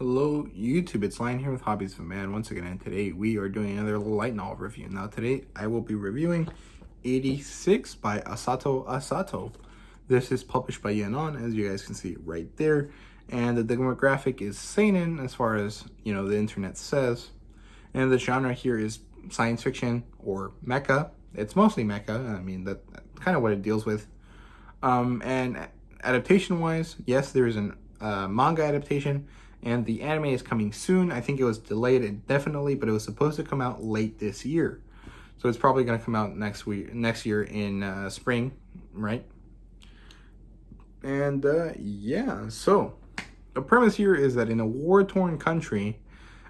Hello YouTube, it's Lion here with Hobbies of a Man once again, and today we are doing another light novel review. Now today I will be reviewing 86 by Asato Asato. This is published by Yanon, as you guys can see right there, and the demographic is seinen as far as the internet says, and the genre here is science fiction or mecha. It's mostly mecha. I mean that's kind of what it deals with. And adaptation wise, yes, there is an manga adaptation. And the anime is coming soon. I think it was delayed indefinitely, but it was supposed to come out late this year. So it's probably going to come out next year in spring, right? And yeah, so the premise here is that in a war-torn country,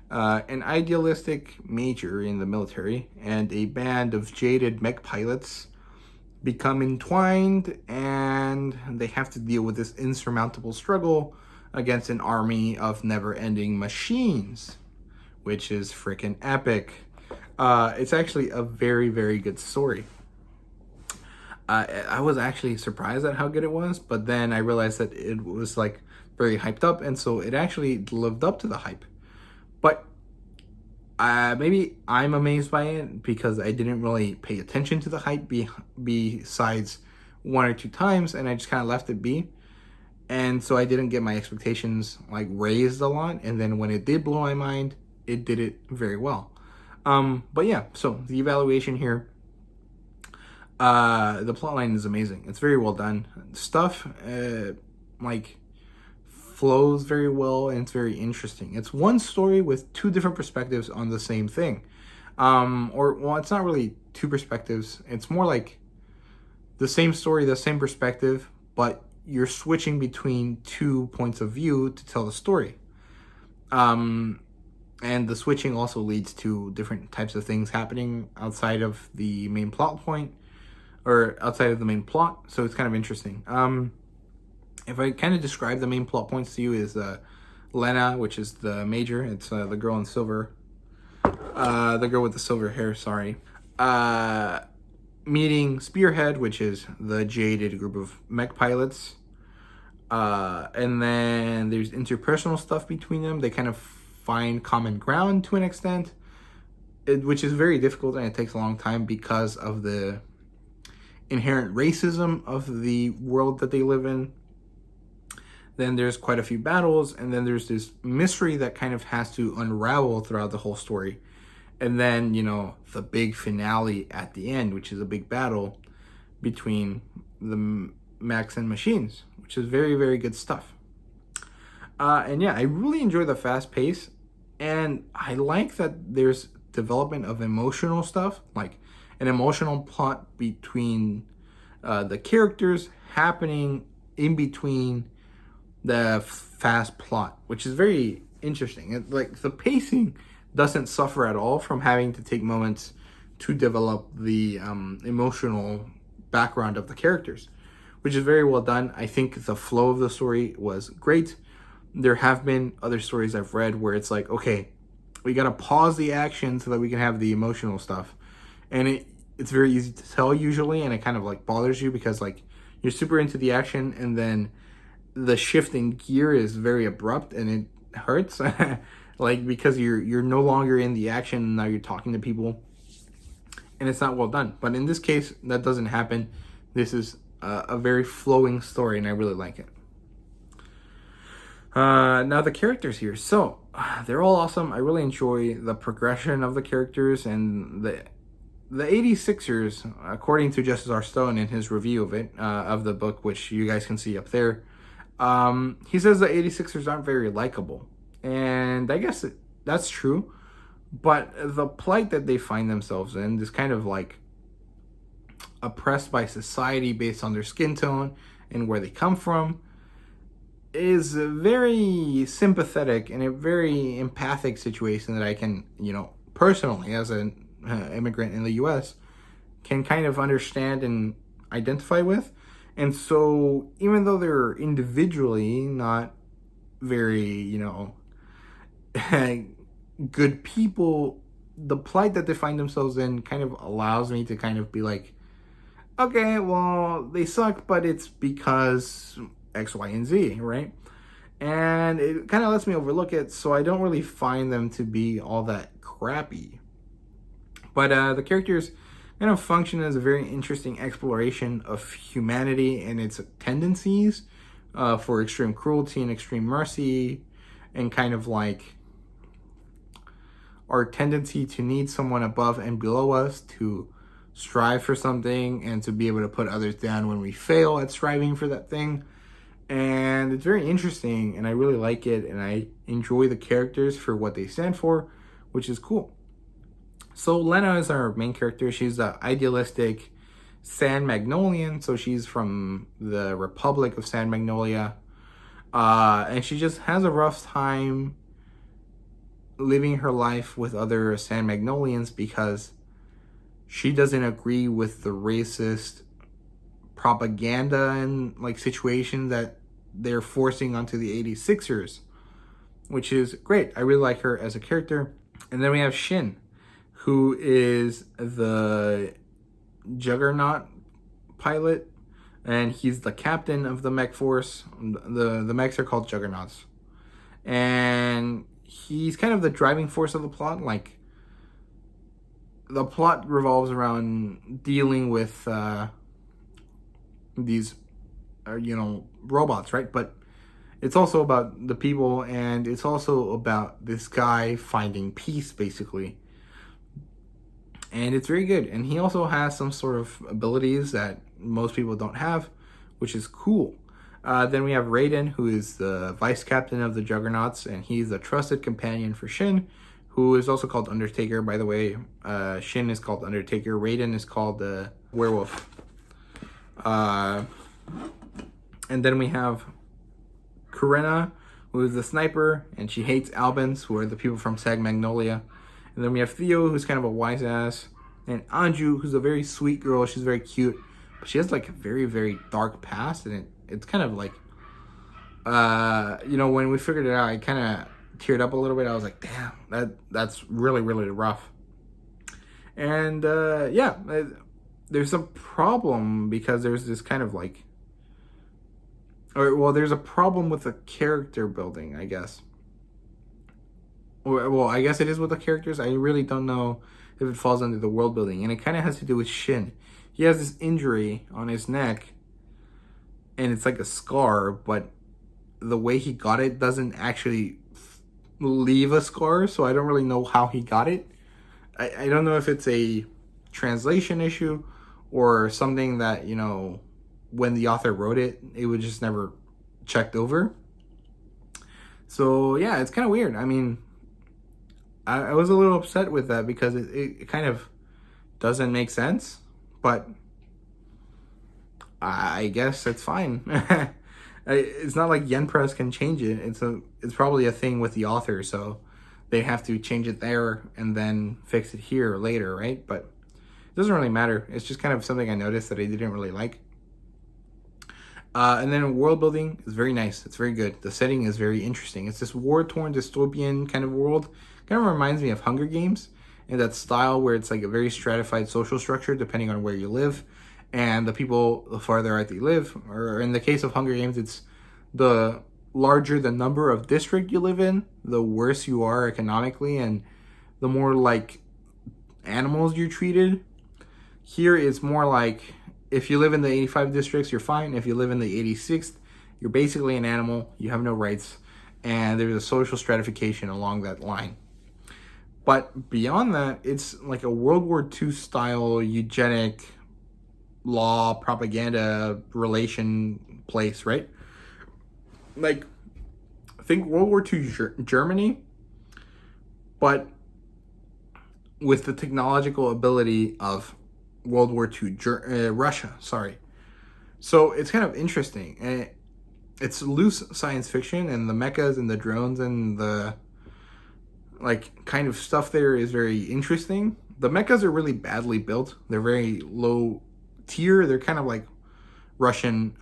an idealistic major in the military and a band of jaded mech pilots become entwined, and they have to deal with this insurmountable struggle against an army of never-ending machines, which is freaking epic. It's actually a very, very good story. I was actually surprised at how good it was, but then I realized that it was like very hyped up, and so it actually lived up to the hype. But maybe I'm amazed by it because I didn't really pay attention to the hype besides one or two times, and I just kind of left it be. And so I didn't get my expectations like raised a lot. And then when it did blow my mind, it did it very well. But yeah, so the evaluation here, the plotline is amazing. It's very well done. Stuff like flows very well, and it's very interesting. It's one story with two different perspectives on the same thing. Well, it's not really two perspectives. It's more like the same story, the same perspective, but you're switching between two points of view to tell the story. And the switching also leads to different types of things happening outside of the main plot point, or outside of the main plot. So it's kind of interesting. If I kind of describe the main plot points to you, is Lena, which is the major. It's the girl in silver. The girl with the silver hair, sorry. Meeting Spearhead, which is the jaded group of mech pilots. And then there's interpersonal stuff between them. They kind of find common ground to an extent, which is very difficult, and it takes a long time because of the inherent racism of the world that they live in. Then there's quite a few battles, and then there's this mystery that kind of has to unravel throughout the whole story. And then, the big finale at the end, which is a big battle between the mechs and machines, which is very, very good stuff. And yeah, I really enjoy the fast pace, and I like that there's development of emotional stuff, like an emotional plot between the characters happening in between the fast plot, which is very interesting. Like the pacing doesn't suffer at all from having to take moments to develop the emotional background of the characters, which is very well done. I think the flow of the story was great. There have been other stories I've read where it's like, okay, we got to pause the action so that we can have the emotional stuff. And it's very easy to tell usually, and it kind of like bothers you because like you're super into the action, and then the shift in gear is very abrupt, and it hurts. Like, because you're no longer in the action, now you're talking to people, and it's not well done. But in this case, that doesn't happen. This is a very flowing story, and I really like it. Now the characters here, so they're all awesome. I really enjoy the progression of the characters, and the 86ers, according to Justice R. Stone in his review of it, of the book, which you guys can see up there, he says the 86ers aren't very likable. And I guess that's true, but the plight that they find themselves in, this kind of like oppressed by society based on their skin tone and where they come from, is a very sympathetic and a very empathic situation that I can, personally, as an immigrant in the U.S., can kind of understand and identify with. And so even though they're individually not very, good people, the plight that they find themselves in kind of allows me to kind of be like, okay, well, they suck, but it's because X, Y, and Z, right? and it kind of lets me overlook it, so I don't really find them to be all that crappy. But the characters kind of function as a very interesting exploration of humanity and its tendencies for extreme cruelty and extreme mercy, and kind of like our tendency to need someone above and below us to strive for something and to be able to put others down when we fail at striving for that thing. And it's very interesting, and I really like it, and I enjoy the characters for what they stand for, which is cool. So Lena is our main character. She's the idealistic San Magnolian, so she's from the Republic of San Magnolia, and she just has a rough time living her life with other San Magnolians because she doesn't agree with the racist propaganda and like situation that they're forcing onto the 86ers, which is great. I really like her as a character. And then we have Shin, who is the Juggernaut pilot, and he's the captain of the mech force. The mechs are called Juggernauts, and he's kind of the driving force of the plot. Like, the plot revolves around dealing with these robots, right? But it's also about the people, and it's also about this guy finding peace, basically. And it's very good. And he also has some sort of abilities that most people don't have, which is cool. Then we have Raiden, who is the vice captain of the Juggernauts, and he's a trusted companion for Shin, who is also called Undertaker, by the way. Shin is called Undertaker. Raiden is called the Werewolf. And then we have Kurena, who is the sniper, and she hates Albans, who are the people from Sag Magnolia. And then we have Theo, who's kind of a wise ass, and Anju, who's a very sweet girl. She's very cute, but she has like a very, very dark past, and it's kind of like, when we figured it out, I kind of teared up a little bit. I was like, damn, that's really, really rough. And there's a problem because there's this kind of like, there's a problem with the character building, I guess. Well, I guess it is with the characters. I really don't know if it falls under the world building. And it kind of has to do with Shin. He has this injury on his neck, and it's like a scar, but the way he got it doesn't actually leave a scar, so I don't really know how he got it. I don't know if it's a translation issue or something that, when the author wrote it, it was just never checked over. So, yeah, it's kind of weird. I mean, I was a little upset with that because it kind of doesn't make sense, but I guess it's fine. It's not like Yen Press can change it. It's probably a thing with the author, so they have to change it there and then fix it here later, right? But it doesn't really matter. It's just kind of something I noticed that I didn't really like. And then world building is very nice. It's very good. The setting is very interesting. It's this war-torn dystopian kind of world. Kind of reminds me of Hunger Games in that style where it's like a very stratified social structure depending on where you live. And the people, the farther out they live, or in the case of Hunger Games, it's the larger the number of district you live in, the worse you are economically, and the more like animals you're treated. Here it's more like, if you live in the 85 districts, you're fine. If you live in the 86th, you're basically an animal. You have no rights. And there's a social stratification along that line. But beyond that, it's like a World War II style eugenic law propaganda relation place, right? Like, think World War II Germany, but with the technological ability of World War II Russia, sorry. So it's kind of interesting. And it's loose science fiction, and the mechas and the drones and the like kind of stuff there is very interesting. The mechas are really badly built. They're very low tier. They're kind of like Russian,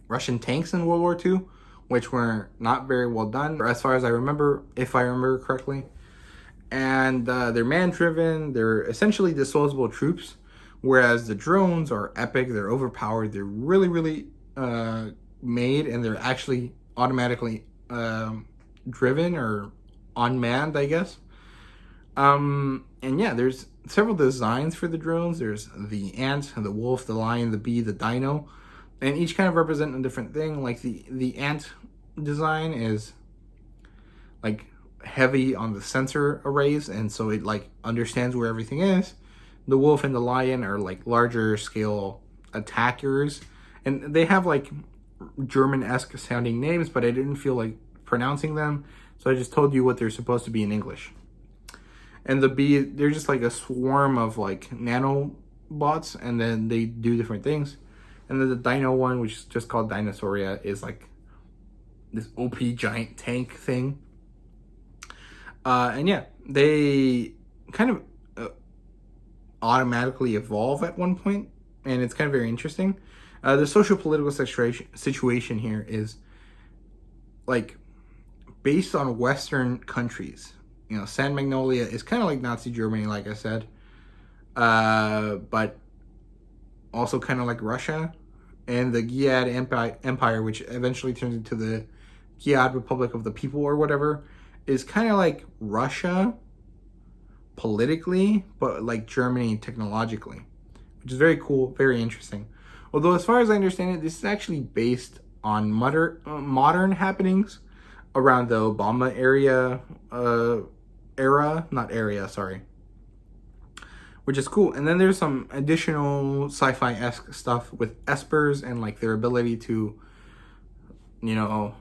Russian tanks in World War II, which were not very well done, as far as I remember, if I remember correctly. And they're man-driven. They're essentially disposable troops, whereas the drones are epic. They're overpowered. They're really, really made and they're actually automatically driven or unmanned, I guess. And yeah, there's several designs for the drones. There's the ant, the wolf, the lion, the bee, the dino, and each kind of represent a different thing. Like the ant design is like heavy on the sensor arrays, and so it like understands where everything is. The wolf and the lion are like larger scale attackers, and they have like German-esque sounding names, but I didn't feel like pronouncing them, so I just told you what they're supposed to be in English. And the bee, they're just like a swarm of like nanobots, and then they do different things. And then the dino one, which is just called Dinosauria, is like this OP giant tank thing. And yeah, they kind of automatically evolve at one point, and it's kind of very interesting. The social political situation here is like based on Western countries. You know, San Magnolia is kind of like Nazi Germany, like I said, but also kind of like Russia. And the Giad Empire, which eventually turns into the Giad Republic of the People or whatever, is kind of like Russia politically, but like Germany technologically, which is very cool, very interesting. Although, as far as I understand it, this is actually based on modern happenings around the Obama which is cool. And then there's some additional sci-fi-esque stuff with espers and like their ability to, you know,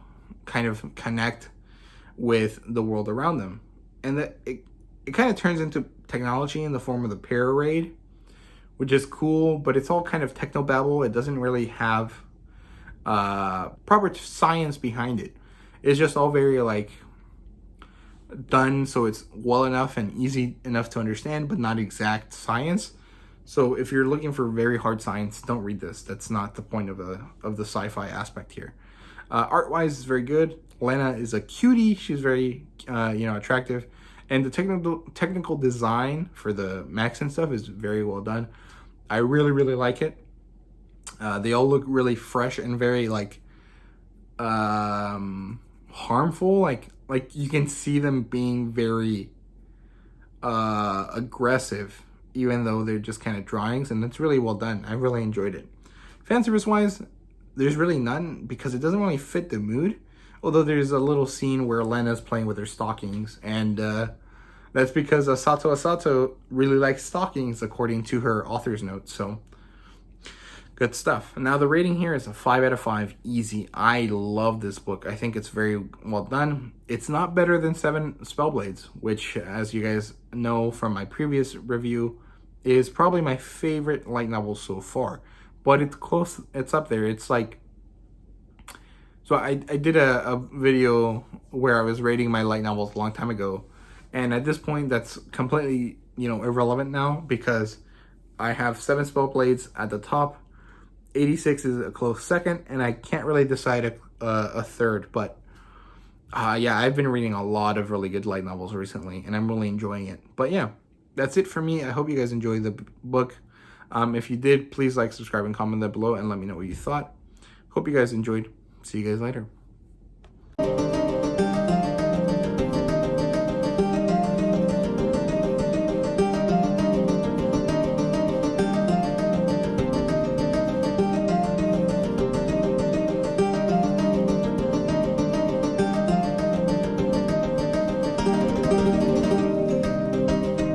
kind of connect with the world around them. And that it kind of turns into technology in the form of the Pararaid, which is cool, but it's all kind of technobabble. It doesn't really have proper science behind it. It's just all very like done so it's well enough and easy enough to understand, but not exact science. So if you're looking for very hard science, don't read this. That's not the point of the sci-fi aspect here. Art-wise, it's very good. Lena is a cutie. She's very attractive, and the technical design for the mechs and stuff is very well done. I really like it. They all look really fresh and very like harmful. Like you can see them being very aggressive, even though they're just kind of drawings, and it's really well done. I really enjoyed it. Fan service wise, there's really none because it doesn't really fit the mood. Although there's a little scene where Lena's playing with her stockings, and that's because Asato really likes stockings, according to her author's notes. So good stuff. Now the rating here is a 5 out of 5, easy. I love this book. I think it's very well done. It's not better than 7 Spellblades, which, as you guys know from my previous review, is probably my favorite light novel so far. But it's close. It's up there. It's like, so I did a video where I was rating my light novels a long time ago, and at this point that's completely irrelevant now, because I have 7 Spellblades at the top. 86 is a close second, and I can't really decide a third. But yeah, I've been reading a lot of really good light novels recently, and I'm really enjoying it. But yeah, that's it for me. I hope you guys enjoyed the book. If you did, please like, subscribe, and comment that below, and let me know what you thought. Hope you guys enjoyed. See you guys later.